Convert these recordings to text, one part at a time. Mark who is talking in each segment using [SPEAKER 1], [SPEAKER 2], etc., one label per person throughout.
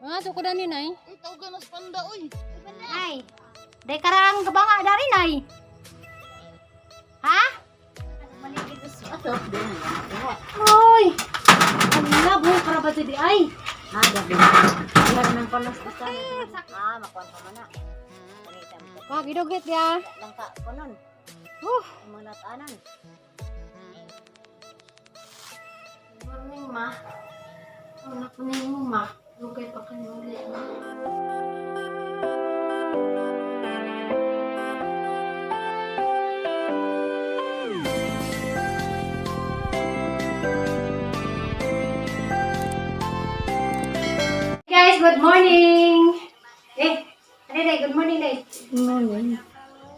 [SPEAKER 1] Ah, so ko dani nay.
[SPEAKER 2] Ikaw ganas panda uy.
[SPEAKER 3] Ay, day karang gabanga dari nay. Ha?
[SPEAKER 2] Ato din.
[SPEAKER 3] Oy. Ala, boy para ba di ay?
[SPEAKER 2] Gabi. Wala nang panas basta. Makuan pa man na.
[SPEAKER 3] Ka gidugit ya.
[SPEAKER 2] Lang ka kunon. Mga natanan.
[SPEAKER 3] Morning ma. Anak ko na yung ma. Lugay pa kayo ulit. Guys, good morning. Good morning, day.
[SPEAKER 1] Good morning.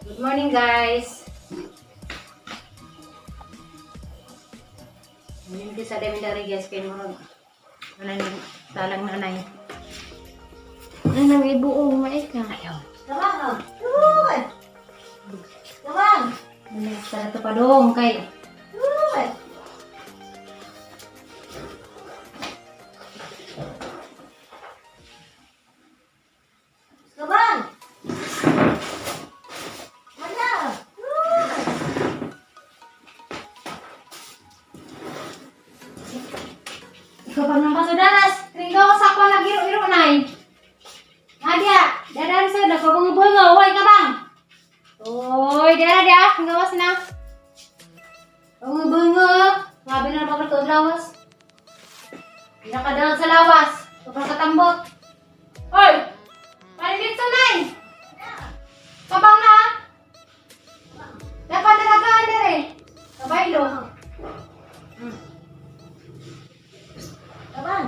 [SPEAKER 3] Good morning, guys. Hindi sa dami dari guys kay mo. Nanay talang nanay.
[SPEAKER 1] Ay, nang ibuong maika.
[SPEAKER 3] Ayaw. Tawag. Tuloy. Tawag. Sa to pa dong kay. Tuloy. Tawag. Mana? Tuloy. Ikaw pa naman pasudanas. Tinggaw sa ako nag-iro-iro nay. Nadia, dadan sa da ko bunga, way ka bang? Oy, dara dia, gawas na. Bunga, labi na ba ka lawas? Nakadal sa lawas, kapag katambot. Oy, palit sa nay. Kabang na. Dapat nagagaan dire. Kabaylo. Kabang.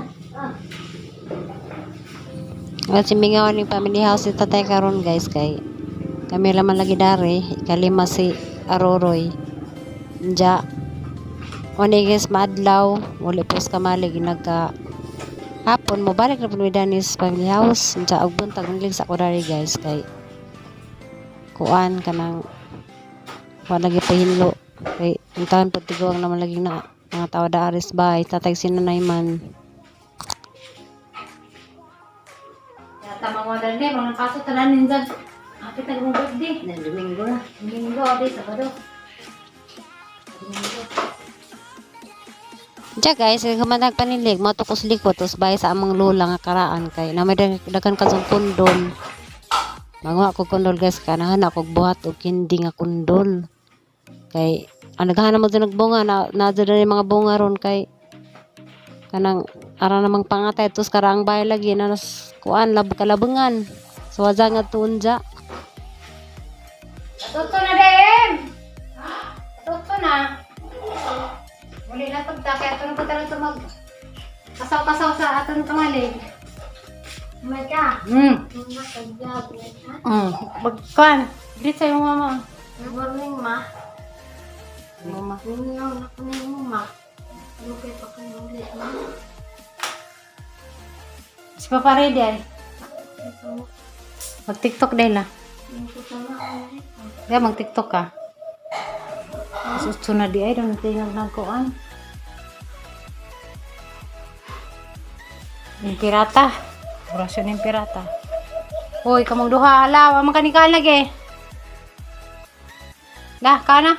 [SPEAKER 1] At simingaw ni family house si tatay karon guys kay kami laman lagi dari kalima si Aroroy. Ja oni guys maadlaw wala pos kamalig nagka hapon mo balik na pud danis family house ja og buntag nilig sa ko dari guys kay kuan kanang wala lagi pahinlo kay untahan pud tiguang naman lagi na mga tao da aris bay tatay sinanay man.
[SPEAKER 3] Tamang wadan deh, mga kaso tanan ninja. Apit nag birthday.
[SPEAKER 2] Na Domingo na.
[SPEAKER 3] Domingo, ate, Sabado. Domingo.
[SPEAKER 1] Ja guys, humanag panilig mo tukos likod tos bay sa among lola nga karaan kay na may dagan kasong kundol. Manguha ko kundol guys kanahan ako buhat og kindi nga kundol. Kay ang naghahanap mo din bunga na diri mga bunga ron kay kanang ara namang pangatay tos karaang bay lagi na nas kuan kalabengan. So waja nga tunja.
[SPEAKER 3] Tuto na, Dem! Tuto na. Muli na pagtakay. Ito na po talaga ito mag... Kasaw-kasaw sa atong pangalig. May ka.
[SPEAKER 1] Bagkan. Dito sa yung mama.
[SPEAKER 3] Good morning, ma.
[SPEAKER 1] Mama.
[SPEAKER 3] Ningaw na po na yung ma. Lugay pa kayo ulit, ma.
[SPEAKER 1] Si Papa ready ay. Mag TikTok din la. Dia mag TikTok ka. Susu na di ay dong tinggal nagkuan. Yung pirata. Orasyon yung pirata. Hoy, kamong duha ala, wa man kanikal lagi. Dah, kana.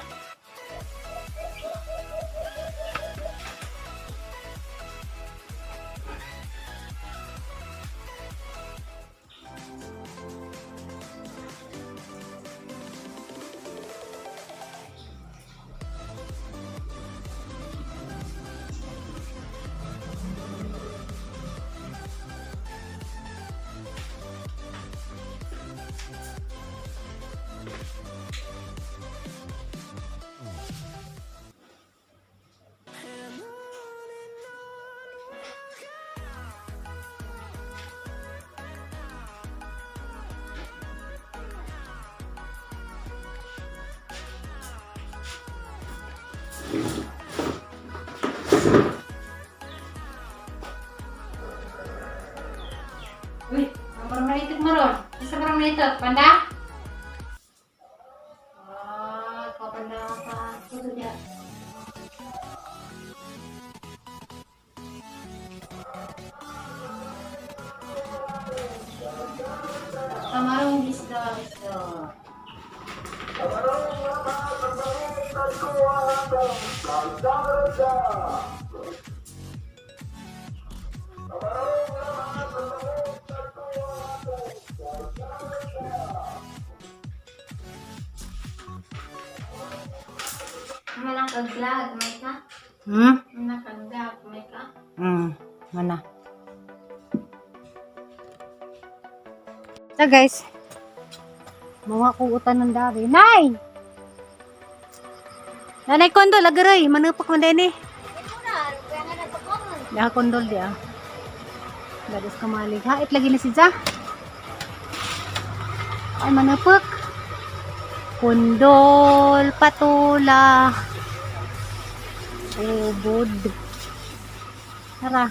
[SPEAKER 3] Uy, ang parang naitik mo ron. Isa parang naitik. Panda? Kapanda ka. Ito dia. Malang kaglag, may ka?
[SPEAKER 1] Hmm?
[SPEAKER 3] Malang kaglag, may ka?
[SPEAKER 1] Mana? So guys, mga kuutan ng dari. Nay! Nanay kondol, agaray. Manupak man din eh. Dah kondol dia. Gadas kamalig. Hait lagi na si Ja. Ay, manupak. Kondol, patula. Ubod. Tara.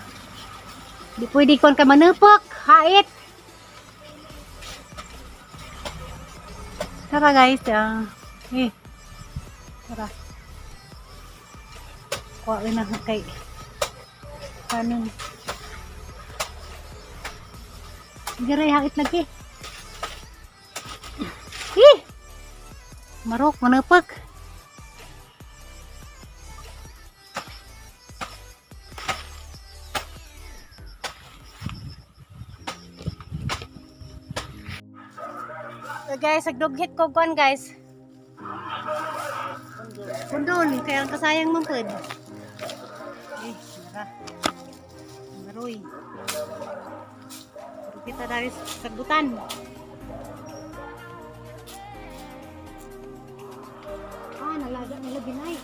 [SPEAKER 1] Di pwede kon ka manupak. Hait. Tara guys. Tara. Kuha rin na kay kanon. Garay hait lagi. Marok manupak. So guys, nagdughit ko kuan guys. Kundol, kaya ang kasayang mampud. Nara. Maroy. Kita dari sagutan. Nalaga nila binay.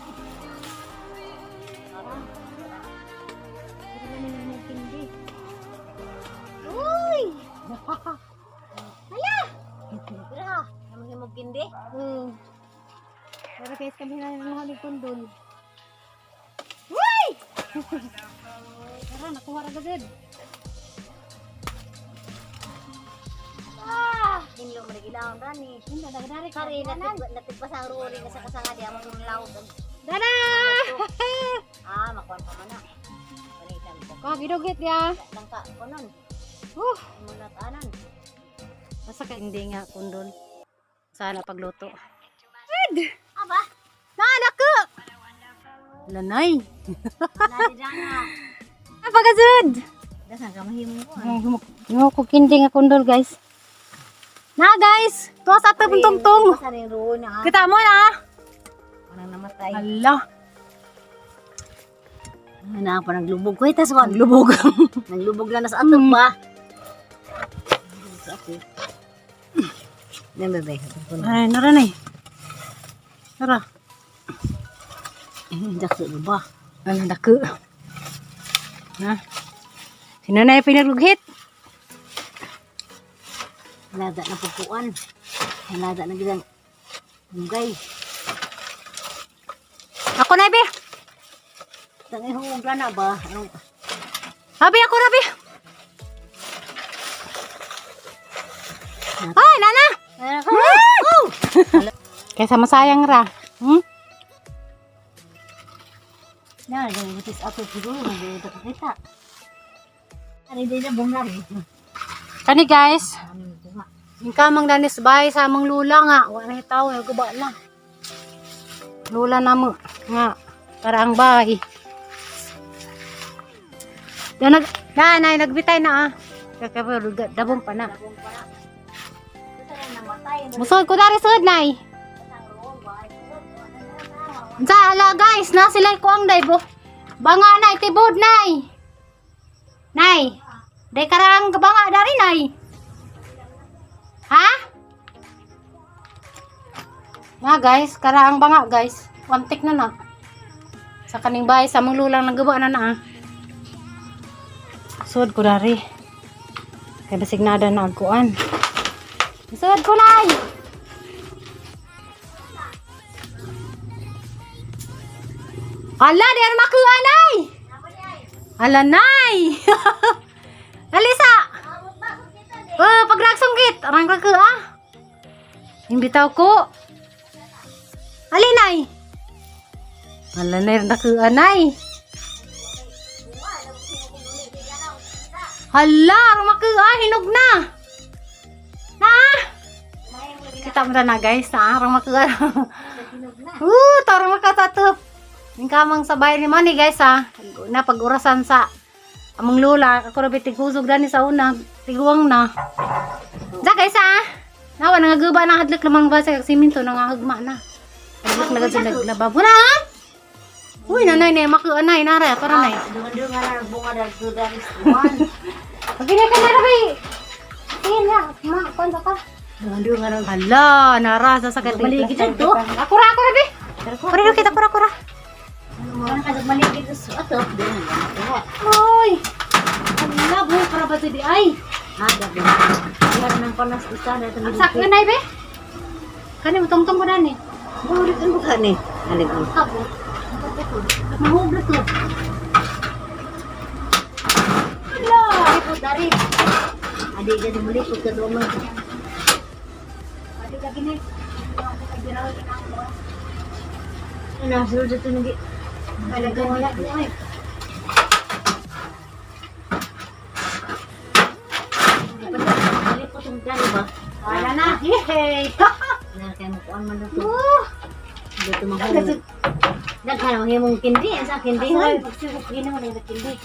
[SPEAKER 1] Pero naman yung magtindi. Uy! Hala! Hala! Naman yung magtindi? Pero guys, kami na yung halig kundol. Uy! Tara, nakuha na agad.
[SPEAKER 2] Hindi mo nagilaw gani.
[SPEAKER 3] Hindi, nagdari ka.
[SPEAKER 2] Kari natipasang ruri nga sa kasanga di among law.
[SPEAKER 3] Dada!
[SPEAKER 2] Makuan pa man na. Panitan ko.
[SPEAKER 3] Kagidugit ya.
[SPEAKER 2] Langka konon. Mulat anan.
[SPEAKER 1] Masa ka hindi nga kundol. Sana pagluto.
[SPEAKER 2] Aba,
[SPEAKER 1] Nanak ko! Lanay.
[SPEAKER 2] nadi dana.
[SPEAKER 1] Pagazud!
[SPEAKER 2] Dasan ka mahimo ko.
[SPEAKER 1] Ngo ko kindi nga kundol guys. Na guys, tuwa sa ato tungtong.
[SPEAKER 2] Sa ring ruri na.
[SPEAKER 1] Kita mo na.
[SPEAKER 2] Anang namatay.
[SPEAKER 1] Hala.
[SPEAKER 2] Na pa naglubog ko itas ko. Naglubog. Naglubog lang na sa ato ba. Sa ato. Nembe.
[SPEAKER 1] Ay, nara na eh. Nara.
[SPEAKER 2] Dakso ba?
[SPEAKER 1] Ano dako? Ha? Sino na yung pinarughit?
[SPEAKER 2] Lada na pupuan. Lada na gidang lugay.
[SPEAKER 1] Ako na, Be.
[SPEAKER 2] Tangay hungog na ba? Anong
[SPEAKER 1] Abi, ako na, Be. Ay, nana!
[SPEAKER 2] Oh!
[SPEAKER 1] Kaya sama sayang ra.
[SPEAKER 2] Na, yung butis ato siguro nagdito kita. Ari din na bungar.
[SPEAKER 1] Kani guys, yung kamang danis bahay sa amang lula nga. Wala na tao, nagkuba na. Lula na mo. Nga, para ang bahay. Nanay, nagbitay na ah. Kaya dabong pa na. Musod ko dari sud nay. Sa ala guys, na sila ko ang daybo. Banga nay tibod nay. Nay, day karang banga dari nay. Ha? Nga guys, karaang banga guys. Wantik na na. Sa kaning bahay sa mong lulang nagaba na na ah. Sud ko dari. Kaya basignada na agkuan. Sud ko nay. Ala, di ano makuha nay. Ala nay. Alisa. Pag nagsungkit, arang ka ah. Imbitaw ko. Alinay. Ala nay, nakuha nay. Hala, arang makuha, hinog na. Na.
[SPEAKER 3] kita mo na guys. Arang maka. Tarang makatatup. Yung kamang sabay ni Manny guys ha. Napag-urasan sa among lula. Ako na bitigusog na ni sa una. Tiguang na. Diyan guys ha. Nawa, nangagaba na hadlik lamang ba sa siminto. Nangahagma na. Hadlik na gajin naglababo na ha. Uy, nanay na. Makuanay. Naray. Para nay.
[SPEAKER 2] Dungan-dungan na bunga dahil sudah istuan.
[SPEAKER 3] Pag ka na rabi. Tingin na. Kuan sa ka.
[SPEAKER 2] Dungan-dungan na.
[SPEAKER 3] Hala, narasa sa gating.
[SPEAKER 2] Maligid na to.
[SPEAKER 3] Ako rabi. Kura kita, kura.
[SPEAKER 2] Ano ka maligid sa atop?
[SPEAKER 3] Oy! Hala, buhay para ba ito di ay?
[SPEAKER 2] Ada din. Yan ng panas isa na ito.
[SPEAKER 3] Sak ka na be? Kani mo tong ko na ni.
[SPEAKER 2] Bulit ang buka ni. Alig ang
[SPEAKER 3] Kabo. Mahublo to. Hala!
[SPEAKER 2] Ito dari. Adik jadi meliput ke dua mo.
[SPEAKER 3] Adi ka gini.
[SPEAKER 2] Ano, sulod ito nagi.
[SPEAKER 3] Kala ka wala di ay.
[SPEAKER 2] Meliput ang dali ba?
[SPEAKER 3] Wala na. Yehey!
[SPEAKER 2] Kaya mukuan man dito. Dito mahulog. Daghan ang himong kindi. Sa kindi.
[SPEAKER 3] Pagsibok gini mo na kindi.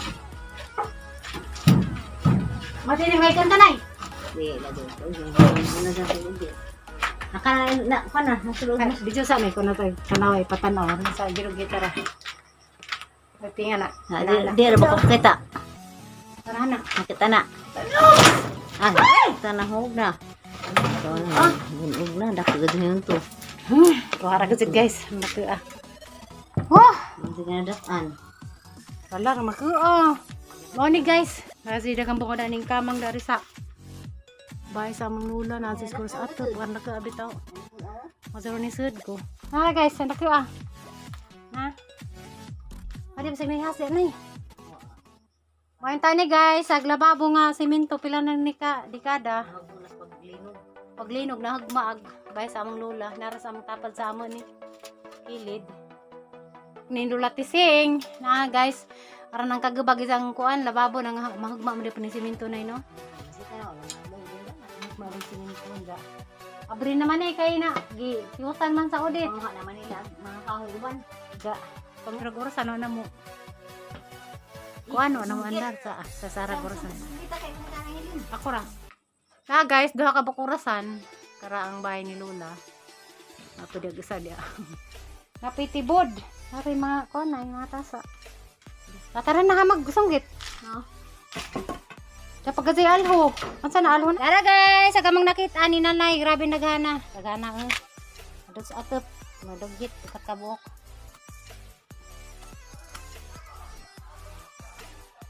[SPEAKER 3] Mati ni may kanta nay.
[SPEAKER 2] Di, lagi. Ano sa sulod din. Nasulod na.
[SPEAKER 3] Video sa may ko na to. Kanaway patanaw sa giro gitara. Tingnan na.
[SPEAKER 2] Di, ano ba ko kita?
[SPEAKER 3] Tara na.
[SPEAKER 2] Nakita na. Ah, kita na hug na. Ito na. Hug na. Dakagad yun to.
[SPEAKER 3] Kuhara gud guys. Matu ah. Oh,
[SPEAKER 2] Hindi ka na dakan.
[SPEAKER 3] wala ra maku. Oh. Mo ni guys. Kasi dagang bunga ning kamang dari sa bahay sa among lula na sa school sa ato kan naka abitaw. Masaro ni sud ko. Ah guys, sandak ko ah. Ha? Pwede bisag ni hasi nay. Mayon tayo ni guys, aglababo nga semento pila nang dekada. Paglinog na hagmaag bahay sa among lula, nara sa among tapad sa amon ni kilid. Nindula tising na guys, aran nang kagubag isang kuan lababo nang mahugma mo ni semento nay no. Mahugma semento nga. Abri naman eh kay na giutan man sa audit.
[SPEAKER 2] Mga naman nila, mga kahuban.
[SPEAKER 3] Ga pangiragura sa na mo. Kuan ano nang andar sa Saragorasan. Ako ra. Na guys, duha ka bukurasan kara ang bahay ni Lula. Ato dia gisa dia. Napitibod. Ari mga kuan ay mga tasa. Tataran na hamag sunggit. No. Sa pagkasi alho. Ansa na alho na? Tara guys, agamang nakita ni nanay, grabe naghana. Naghana ang adto sa atop, madugit ukat ka buok.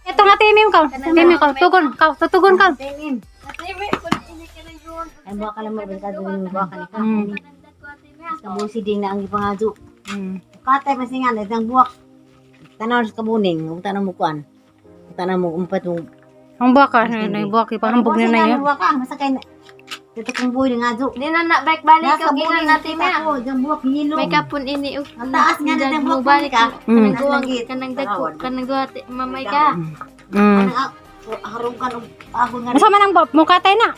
[SPEAKER 3] Ito nga timim ka. Timim ka. Tugon ka. Tutugon ka.
[SPEAKER 2] Tingin. Ay, buwa ka lang magbalik yung buwa ka ni ka. Kabusi din na ang ipangadyo. Katay masingan, itang buwak. Tanaw sa kabuning, tanaw mo kuan. Tanaw mo umpat mo.
[SPEAKER 3] Ang baka, buwak ipahambog na na yan.
[SPEAKER 2] Buwak ka, masakay na. Dito kong buhay ng adyo.
[SPEAKER 4] Di na balik-balik yung ginan natin
[SPEAKER 2] na. Oo, yung buwak hinilong.
[SPEAKER 4] May kapon ini.
[SPEAKER 2] Ang taas nga na ng buwak balik ka.
[SPEAKER 4] Kanang dagko, kanang duwate, mamay ka.
[SPEAKER 2] Harungkan og ahon nga.
[SPEAKER 3] Masa man ang mukha tayo na.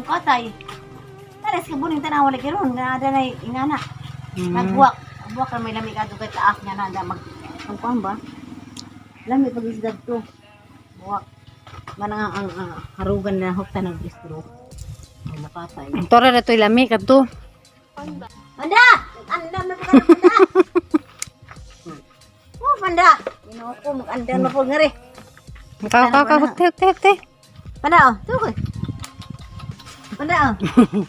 [SPEAKER 2] Katay. Talas ka buning tanaw wala kiron nga ada na ingana. Nagbuwak. Buwak ka may lamig adto kay taas nga na mag ang kuan ba? Lami pag isdag to. Buwak. Manang ang harugan na hukta ng istro. Ang makatay.
[SPEAKER 3] Tora na ito'y lami ka to.
[SPEAKER 2] Panda! Anda na ka panda. Oh, panda. Ino ko mag-anda na po ngari.
[SPEAKER 3] Hukte.
[SPEAKER 2] Panda oh, tukoy. Panda oh.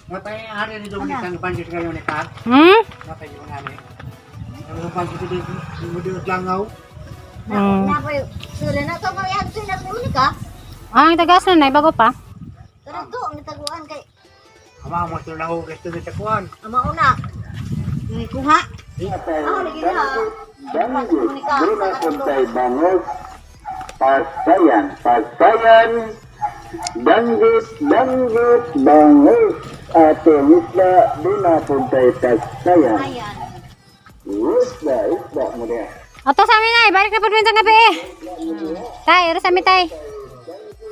[SPEAKER 5] Matay hari ni Dominic ang panjit kayo ni Kat. Matay yung hari. Ang panjit dito mo dito langaw.
[SPEAKER 2] Na pa yo. Sila na to may adto na mo ni ka.
[SPEAKER 3] Ang tagas na bago pa.
[SPEAKER 2] Tara to ang taguan kay
[SPEAKER 5] Ama mo to lahu gusto ni takuan.
[SPEAKER 2] ama una. Ni kuha. Ah, lagi na.
[SPEAKER 6] Bruna Puntay Bangos, Pasayan, Danggit, Bangos, Ato Isla, Bruna Puntay Pasayan.
[SPEAKER 2] Ayan.
[SPEAKER 6] Isda mo niya.
[SPEAKER 3] Ato sa amin ay, balik na po minsan gabi eh. Tay, oras amin tay.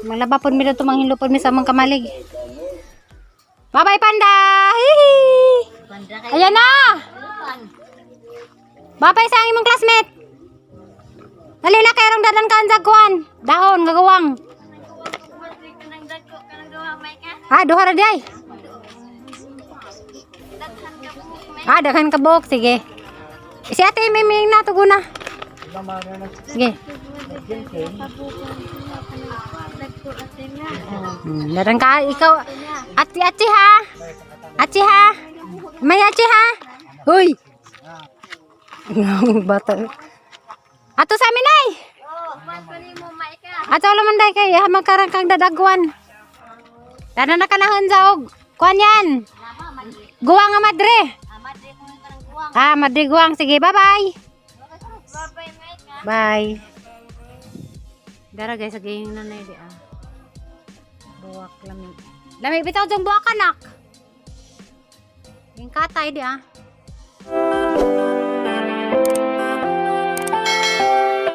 [SPEAKER 3] Malaba po mi dito manghilo po mi sa mga kamalig. Bye-bye panda! Hihi!
[SPEAKER 2] Andra kay
[SPEAKER 3] Ayan na! Bapay sa imong classmate. Dali na kay rong dadan kan jagkuan. Dahon gagawang.
[SPEAKER 4] Kanang dagko kanang duha may ka.
[SPEAKER 3] Duha ra di ay.
[SPEAKER 4] Daghan ka buhok may.
[SPEAKER 3] Daghan ka buhok sige. Si ate miming na tuguna. Sige.
[SPEAKER 4] Dagko ate nga.
[SPEAKER 3] Dadan ka ikaw. Ati ha. Ati ha. May ati ha. Hoy. Bata. Ato sa amin ay.
[SPEAKER 4] Oh, pali mo may ka.
[SPEAKER 3] Ato laman day kay magkarang kang dadagwan. Dana na kanahon sa og. Kuan yan. Guwang nga madre. Madre guwang. Sige, bye-bye.
[SPEAKER 4] Babay may ka.
[SPEAKER 3] Bye. Dara guys, sagay yung nanay di Buwak lami. Lami bitaw jong buwak anak. Yung katay di